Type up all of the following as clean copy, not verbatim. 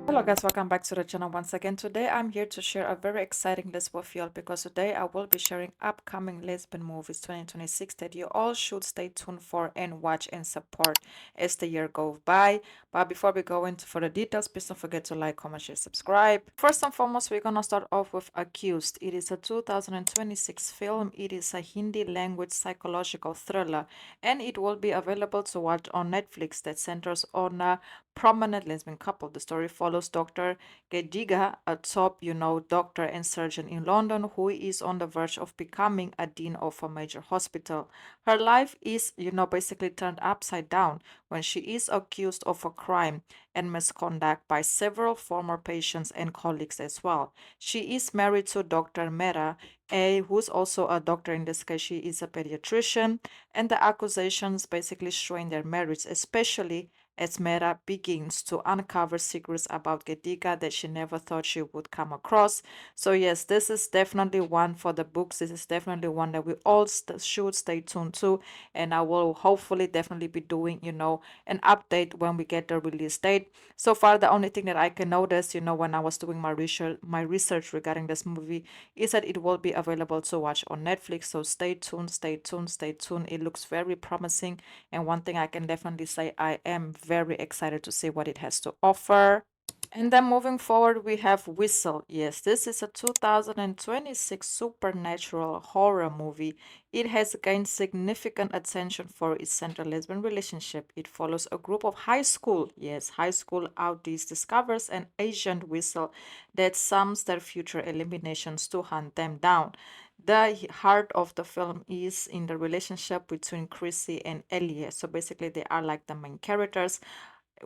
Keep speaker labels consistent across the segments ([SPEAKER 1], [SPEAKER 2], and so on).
[SPEAKER 1] Hello guys, welcome back to the channel once again. Today I'm here to share a very exciting list with you all because today I will be sharing upcoming lesbian movies 2026 that you all should stay tuned for and watch and support as the year goes by. But before we go into further details, please don't forget to like, comment, share, subscribe. First and foremost, we're gonna start off with Accused. It is a 2026 film. It is a Hindi language psychological thriller and it will be available to watch on Netflix that centers on prominent lesbian couple. The story follows Dr. Gediga, a top, doctor and surgeon in London who is on the verge of becoming a dean of a major hospital. Her life is, basically turned upside down when she is accused of a crime and misconduct by several former patients and colleagues as well. She is married to Dr. Mehra, who's also a doctor in this case. She is a pediatrician, and the accusations basically strain their marriage, especially as Mera begins to uncover secrets about Gediga that she never thought she would come across. So, yes, this is definitely one for the books. This is definitely one that we all should stay tuned to. And I will hopefully definitely be doing, an update when we get the release date. So far, the only thing that I can notice, when I was doing my research regarding this movie is that it will be available to watch on Netflix. So stay tuned, stay tuned, stay tuned. It looks very promising. And one thing I can definitely say, I am very excited to see what it has to offer. And then moving forward, we have Whistle. Yes, this is a 2026 supernatural horror movie. It has gained significant attention for its central lesbian relationship. It follows a group of high school outlaws discovers an ancient whistle that summons their future eliminations to hunt them down. The heart of the film is in the relationship between Chrissy and Elliot. So basically, they are like the main characters.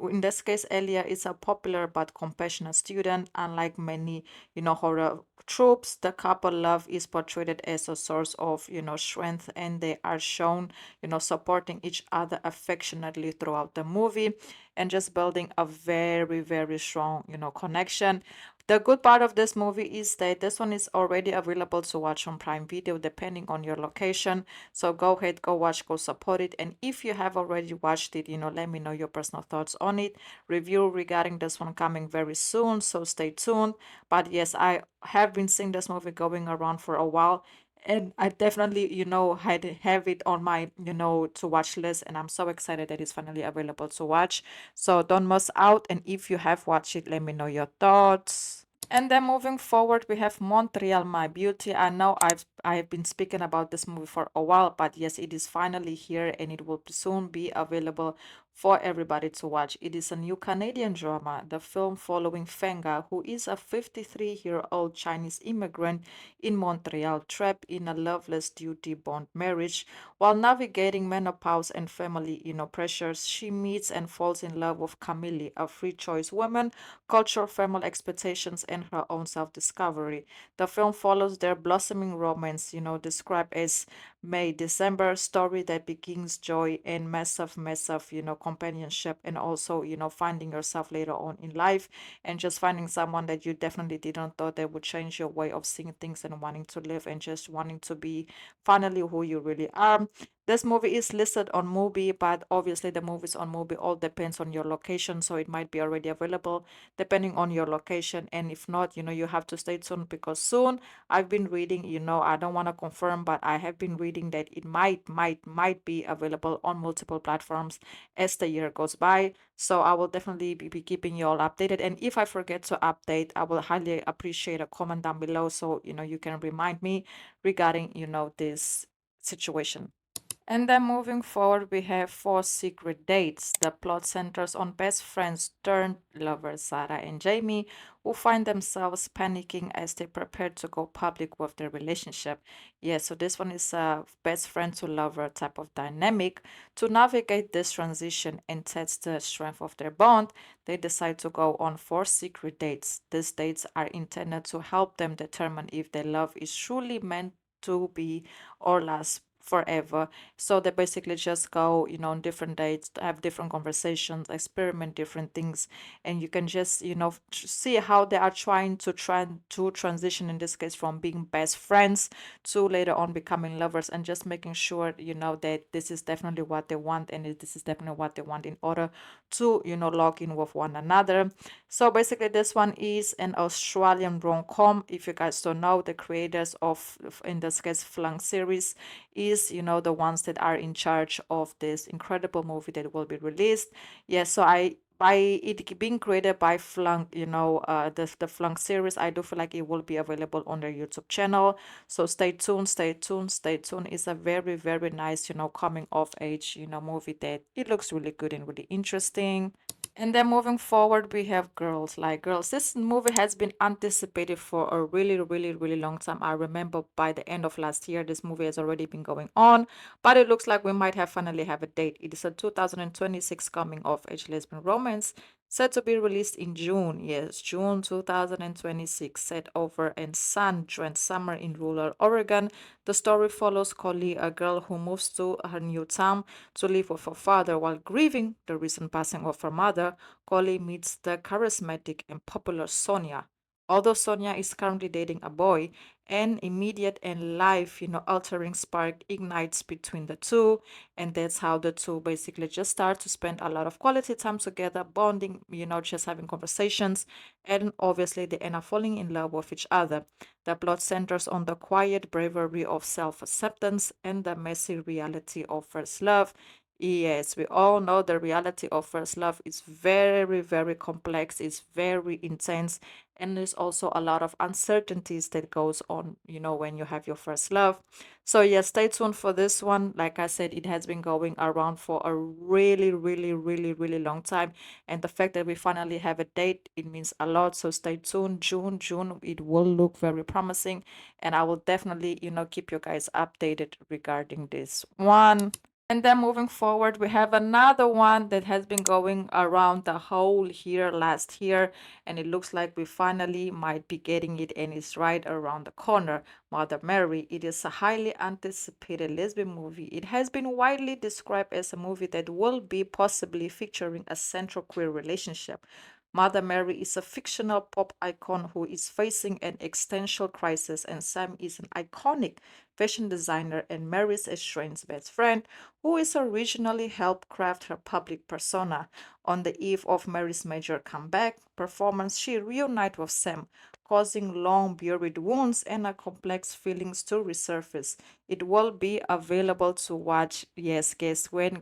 [SPEAKER 1] In this case, Elia is a popular but compassionate student. Unlike many, horror tropes, the couple love is portrayed as a source of, strength, and they are shown, supporting each other affectionately throughout the movie and just building a very, very strong, connection. The good part of this movie is that this one is already available to watch on Prime Video depending on your location. So go ahead, go watch, go support it. And if you have already watched it, let me know your personal thoughts on it. Review regarding this one coming very soon, so stay tuned. But yes, I have been seeing this movie going around for a while. And I definitely, had have it on my, to watch list, and I'm so excited that it's finally available to watch. So don't miss out. And if you have watched it, let me know your thoughts. And then moving forward, we have Montreal My Beauty. I know I've been speaking about this movie for a while, but yes, it is finally here and it will soon be available for everybody to watch. It is a new Canadian drama, the film following Fenga, who is a 53-year-old Chinese immigrant in Montreal, trapped in a loveless duty bond marriage. While navigating menopause and family, pressures, she meets and falls in love with Camille, a free choice woman, cultural family expectations, and her own self discovery. The film follows their blossoming romance, described as May December story that begins joy and massive, companionship, and also, finding yourself later on in life and just finding someone that you definitely didn't thought that would change your way of seeing things and wanting to live and just wanting to be finally who you really are. This movie is listed on Mubi, but obviously the movies on Mubi all depends on your location, so it might be already available depending on your location. And if not, you have to stay tuned because soon I've been reading, I don't want to confirm, but I have been reading that it might be available on multiple platforms as the year goes by. So I will definitely be keeping you all updated. And if I forget to update, I will highly appreciate a comment down below so you can remind me regarding, this situation. And then moving forward, we have Four Secret Dates. The plot centers on best friends turned lovers Sarah and Jamie, who find themselves panicking as they prepare to go public with their relationship. Yeah, so this one is a best friend to lover type of dynamic. To navigate this transition and test the strength of their bond, they decide to go on four secret dates. These dates are intended to help them determine if their love is truly meant to be or last forever. So they basically just go, on different dates, have different conversations, experiment different things, and you can just, see how they are trying to transition in this case from being best friends to later on becoming lovers, and just making sure, that this is definitely what they want, and this is definitely what they want in order to, log in with one another. So basically, this one is an Australian rom-com. If you guys don't know, the creators of, in this case, Flunk series is, the ones that are in charge of this incredible movie that will be released. Yes, so by it being created by Flunk, the Flunk series, I do feel like it will be available on their YouTube channel. So stay tuned, stay tuned, stay tuned. It's a very, very nice, coming of age, movie that it looks really good and really interesting. And then moving forward, we have Girls. Like Girls, this movie has been anticipated for a really, really, really long time. I remember by the end of last year, this movie has already been going on, but it looks like we might have finally have a date. It is a 2026 coming of age lesbian romance set to be released in June. Yes, June 2026, set over in sun-drenched summer in rural Oregon. The story follows Collie, a girl who moves to her new town to live with her father while grieving the recent passing of her mother. Collie meets the charismatic and popular Sonia. Although Sonia is currently dating a boy, an immediate and life, altering spark ignites between the two, and that's how the two basically just start to spend a lot of quality time together, bonding, just having conversations, and obviously they end up falling in love with each other. The plot centers on the quiet bravery of self acceptance and the messy reality of first love. Yes, we all know the reality of first love is very, very complex, it's very intense, and there's also a lot of uncertainties that goes on, when you have your first love. So yeah, stay tuned for this one. Like I said, it has been going around for a really, really, really, really long time. And the fact that we finally have a date, it means a lot. So stay tuned. June, it will look very promising. And I will definitely, keep you guys updated regarding this one. And then moving forward, we have another one that has been going around the whole year, last year, and it looks like we finally might be getting it, and it's right around the corner. Mother Mary. It is a highly anticipated lesbian movie. It has been widely described as a movie that will be possibly featuring a central queer relationship. Mother Mary is a fictional pop icon who is facing an existential crisis, and Sam is an iconic fashion designer and Mary's estranged best friend, who is originally helped craft her public persona. On the eve of Mary's major comeback performance, she reunites with Sam, causing long buried wounds and a complex feelings to resurface. It will be available to watch, yes, guess when,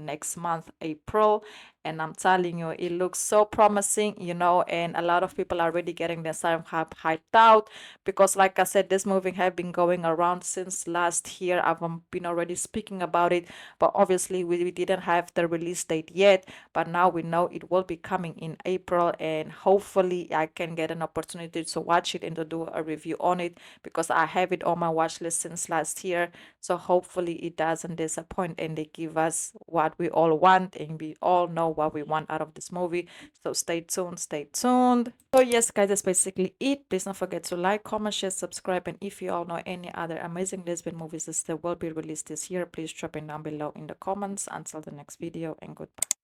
[SPEAKER 1] next month, April. And I'm telling you, it looks so promising, and a lot of people are already getting themselves hyped out because, like I said, this movie have been going around since last year. I've been already speaking about it, but obviously we didn't have the release date yet. But now we know it will be coming in April, and hopefully I can get an opportunity to watch it and to do a review on it because I have it on my watch list since last year. So hopefully it doesn't disappoint and they give us what we all want, and we all know what we want out of this movie. So stay tuned, stay tuned. So yes, guys, that's basically it. Please don't forget to like, comment, share, subscribe, and if you all know any other amazing lesbian movies that will be released this year, please drop it down below in the comments. Until the next video, and goodbye.